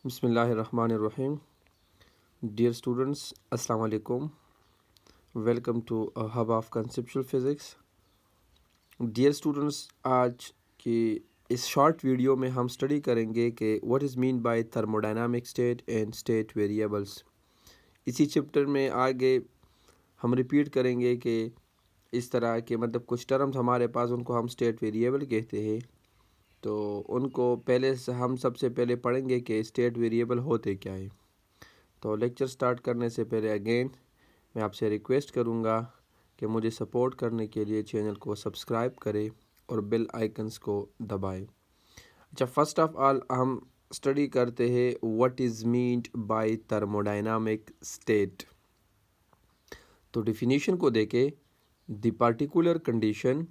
بسم اللہ الرحمن الرحیم. ڈیئر اسٹوڈنٹس السلام علیکم. Welcome to hub of conceptual physics. Dear students آج کی اس شارٹ ویڈیو میں ہم اسٹڈی کریں گے کہ what is mean by thermodynamic state and state variables. اسی چیپٹر میں آگے ہم ریپیٹ کریں گے کہ اس طرح کے کچھ ٹرمز ہمارے پاس ان کو ہم اسٹیٹ ویریبل کہتے ہیں. تو ان کو ہم سب سے پہلے پڑھیں گے کہ اسٹیٹ ویریبل ہوتے کیا ہے. تو لیکچر سٹارٹ کرنے سے پہلے اگین میں آپ سے ریکویسٹ کروں گا کہ مجھے سپورٹ کرنے کے لیے چینل کو سبسکرائب کریں اور بیل آئکنس کو دبائیں. اچھا، فرسٹ آف آل ہم اسٹڈی کرتے ہیں what is meant by thermodynamic state. تو ڈیفینیشن کو دیکھیں. The particular condition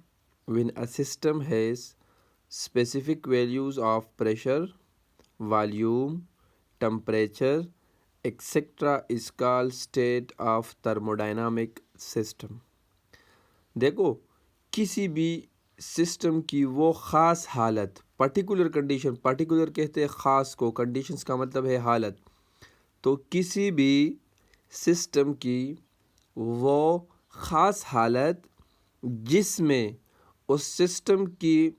when a system has specific values of pressure, volume, temperature, etc. is called state of thermodynamic system. دیکھو، کسی بھی system کی وہ خاص حالت، پرٹیکولر کنڈیشن، پرٹیکولر کہتے ہیں خاص کو، کنڈیشنز کا مطلب ہے حالت. تو کسی بھی سسٹم کی وہ خاص حالت جس میں اس سسٹم کی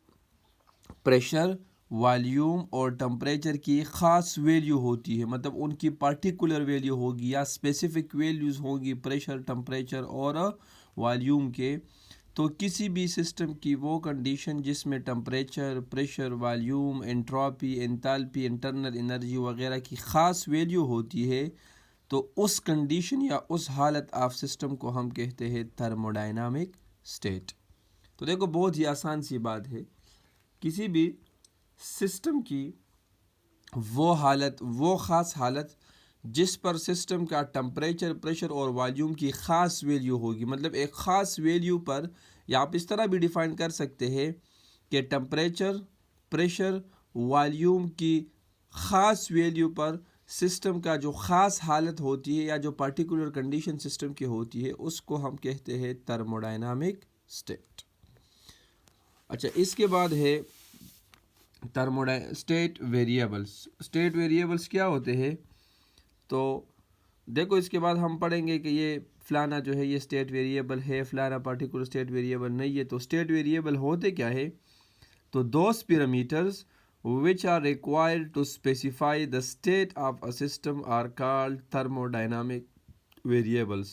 پریشر، والیوم اور ٹمپریچر کی خاص ویلیو ہوتی ہے، ان کی پارٹیکولر ویلیو ہوگی یا اسپیسیفک ویلیوز ہوگی پریشر، ٹمپریچر اور والیوم کے. تو کسی بھی سسٹم کی وہ کنڈیشن جس میں temperature, pressure, volume, entropy, enthalpy, internal energy وغیرہ کی خاص ویلیو ہوتی ہے، تو اس کنڈیشن یا اس حالت آف سسٹم کو ہم کہتے ہیں تھرموڈائنامک اسٹیٹ. تو دیکھو، بہت ہی آسان سی بات ہے. کسی بھی سسٹم کی وہ حالت، وہ خاص حالت جس پر سسٹم کا ٹمپریچر، پریشر اور والیوم کی خاص ویلیو ہوگی. ایک خاص ویلیو پر، یا آپ اس طرح بھی ڈیفائن کر سکتے ہیں کہ ٹمپریچر، پریشر، والیوم کی خاص ویلیو پر سسٹم کا جو خاص حالت ہوتی ہے یا جو پرٹیکولر کنڈیشن سسٹم کی ہوتی ہے اس کو ہم کہتے ہیں تھرموڈائنامک اسٹیٹ. اچھا، اس کے بعد ہے اسٹیٹ ویریبلس. اسٹیٹ ویریبلس کیا ہوتے ہیں؟ تو دیکھو، اس کے بعد ہم پڑھیں گے کہ یہ فلانا جو ہے یہ اسٹیٹ ویریبل ہے، فلانا پارٹیکولر اسٹیٹ ویریبل نہیں ہے. تو اسٹیٹ ویریبل ہوتے کیا ہے؟ تو those parameters which are required to specify the state of a system are called thermodynamic variables.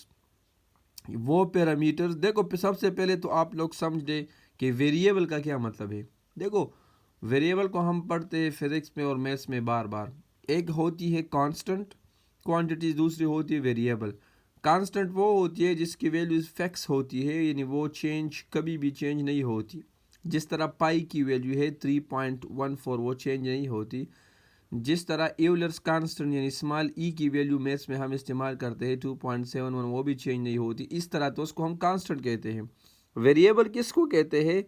وہ پیرامیٹرز، دیکھو سب سے پہلے تو آپ لوگ سمجھ دیں کہ ویریبل کا کیا مطلب ہے. دیکھو، ویریبل کو ہم پڑھتے ہیں فزکس میں اور میتھس میں بار بار. ایک ہوتی ہے کانسٹنٹ کوانٹیٹیز، دوسری ہوتی ہے ویریبل. کانسٹنٹ وہ ہوتی ہے جس کی ویلیوز فکس ہوتی ہے، یعنی وہ کبھی بھی چینج نہیں ہوتی. جس طرح پائی کی ویلیو ہے 3.14، وہ چینج نہیں ہوتی. جس طرح ایولرس کانسٹنٹ یعنی اسمال ای کی ویلیو میتھس میں ہم استعمال کرتے ہیں 2.71، وہ بھی چینج نہیں ہوتی. اس طرح تو اس کو ہم کانسٹنٹ کہتے ہیں. ویریبل کس کو کہتے ہیں؟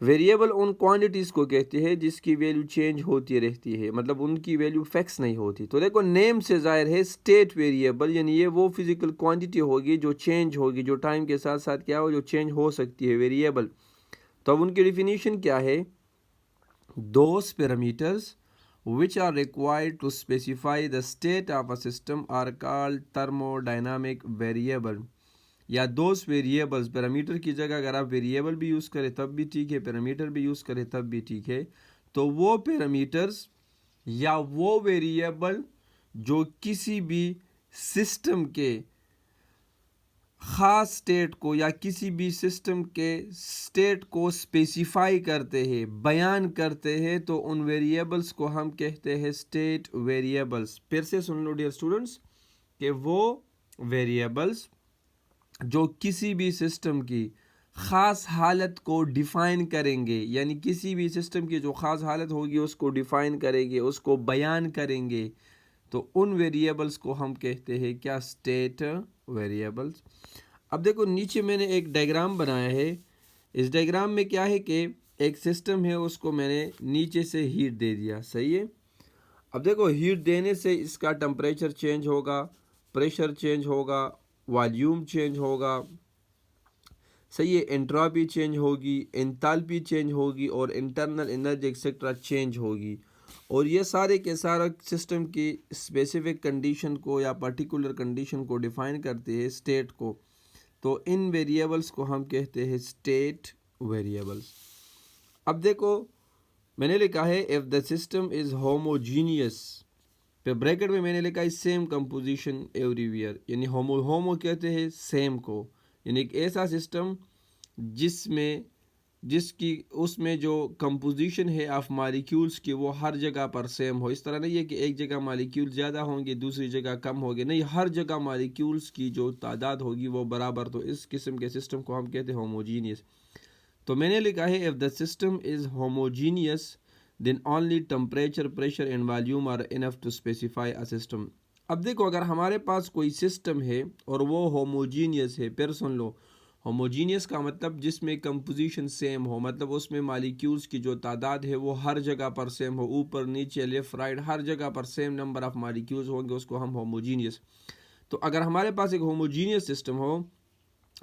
ویریبل ان کوانٹیٹیز کو کہتے ہیں جس کی ویلیو چینج ہوتی رہتی ہے، ان کی ویلیو فکس نہیں ہوتی. تو دیکھو، نیم سے ظاہر ہے اسٹیٹ ویریبل، یعنی یہ وہ فزیکل کوانٹیٹی ہوگی جو چینج ہوگی، جو ٹائم کے ساتھ ساتھ کیا ہو، جو چینج ہو سکتی ہے، ویریبل. تو اب ان کی ڈیفینیشن کیا ہے؟ Those parameters which are required to specify the state of a system are called thermodynamic variable. یا دوز ویریبلز، پیرامیٹر کی جگہ اگر آپ ویریبل بھی یوز کریں تب بھی ٹھیک ہے، پیرامیٹر بھی یوز کریں تب بھی ٹھیک ہے. تو وہ پیرامیٹرز یا وہ ویریبل جو کسی بھی سسٹم کے خاص سٹیٹ کو یا کسی بھی سسٹم کے سٹیٹ کو اسپیسیفائی کرتے ہیں، بیان کرتے ہیں، تو ان ویریبلز کو ہم کہتے ہیں اسٹیٹ ویریبلز. پھر سے سن لو ڈیئر اسٹوڈنٹس کہ وہ ویریبلز جو کسی بھی سسٹم کی خاص حالت کو ڈیفائن کریں گے، یعنی کسی بھی سسٹم کی جو خاص حالت ہوگی اس کو ڈیفائن کریں گے، اس کو بیان کریں گے، تو ان ویریبلز کو ہم کہتے ہیں کیا؟ State variables. اب دیکھو، نیچے میں نے ایک ڈائیگرام بنایا ہے. اس ڈائیگرام میں کیا ہے کہ ایک سسٹم ہے، اس کو میں نے نیچے سے ہیٹ دے دیا، صحیح ہے. اب دیکھو، ہیٹ دینے سے اس کا ٹمپریچر چینج ہوگا، پریشر چینج ہوگا، والیوم چینج ہوگا، صحیح ہے، انٹروپی چینج ہوگی، انتالپی چینج ہوگی اور انٹرنل انرجی ایکسیٹرا چینج ہوگی. اور یہ سارے کے سارا سسٹم کی اسپیسیفک کنڈیشن کو یا پرٹیکولر کنڈیشن کو ڈیفائن کرتے ہیں اسٹیٹ کو. تو ان ویریبلس کو ہم کہتے ہیں اسٹیٹ ویریبلس. اب دیکھو میں نے لکھا ہے if the system is homogeneous، پہ بریکٹ میں نے لکھا ہے سیم کمپوزیشن ایوری ویئر، یعنی ہومو کہتے ہیں سیم کو، یعنی ایک ایسا سسٹم جس کی اس میں جو کمپوزیشن ہے آف مالیکیولز کی وہ ہر جگہ پر سیم ہو. اس طرح نہیں ہے کہ ایک جگہ مالیکیول زیادہ ہوں گے دوسری جگہ کم ہوگے، نہیں، ہر جگہ مالیکیولز کی جو تعداد ہوگی وہ برابر. تو اس قسم کے سسٹم کو ہم کہتے ہیں ہوموجینیس. تو میں نے لکھا ہے if the system is homogeneous then only temperature, pressure and volume are enough to specify a system. اب دیکھو اگر ہمارے پاس کوئی سسٹم ہے اور وہ ہوموجینیس ہے، پھر سن لو ہوموجینیس کا مطلب جس میں کمپوزیشن سیم ہو، مطلب اس میں مالیکیولز کی جو تعداد ہے وہ ہر جگہ پر سیم ہو، اوپر نیچے لیفٹ رائٹ ہر جگہ پر سیم نمبر آف مالیکیولز ہوں گے، اس کو ہم ہوموجینیس. تو اگر ہمارے پاس ایک ہوموجینیس سسٹم ہو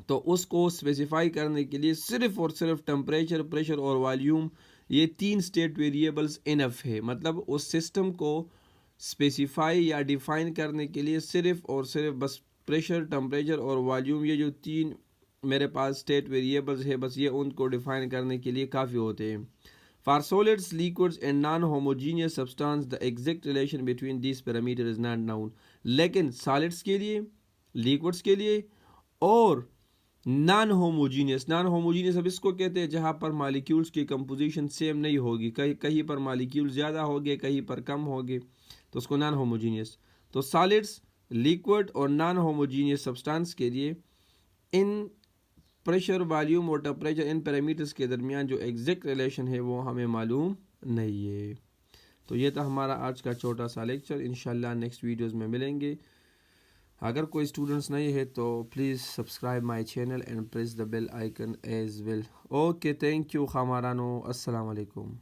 تو اس کو اسپیسیفائی کرنے کے لیے صرف اور صرف ٹمپریچر، پریشر اور والیوم، یہ 3 اسٹیٹ ویریبلز انف ہے. مطلب اس سسٹم کو اسپیسیفائی یا ڈیفائن کرنے کے لیے صرف اور صرف بس پریشر، ٹمپریچر اور والیوم، یہ جو 3 میرے پاس اسٹیٹ ویریبلز ہے، بس یہ ان کو ڈیفائن کرنے کے لیے کافی ہوتے ہیں. For solids, liquids and non-homogeneous substance, the exact relation between these parameters is not known. لیکن سالڈس کے لیے، لیکوڈس کے لیے اور نان ہوموجینیس اب اس کو کہتے ہیں جہاں پر مالیکیولز کی کمپوزیشن سیم نہیں ہوگی، کہیں پر مالیکیول زیادہ ہوگے کہیں پر کم ہوگے، تو اس کو نان ہوموجینیس. تو سالڈس، لیکوڈ اور نان ہوموجینیس سبسٹانس کے لیے ان پریشر، والیوم اور ٹمپریچر، ان پیرامیٹرز کے درمیان جو ایگزیکٹ ریلیشن ہے وہ ہمیں معلوم نہیں ہے. تو یہ تھا ہمارا آج کا چھوٹا سا لیکچر. انشاءاللہ نیکسٹ ویڈیوز میں ملیں گے. اگر کوئی اسٹوڈنٹس نہیں ہے تو please subscribe my channel and press the bell icon as well. Okay, thank you خامارانو، السلام علیکم.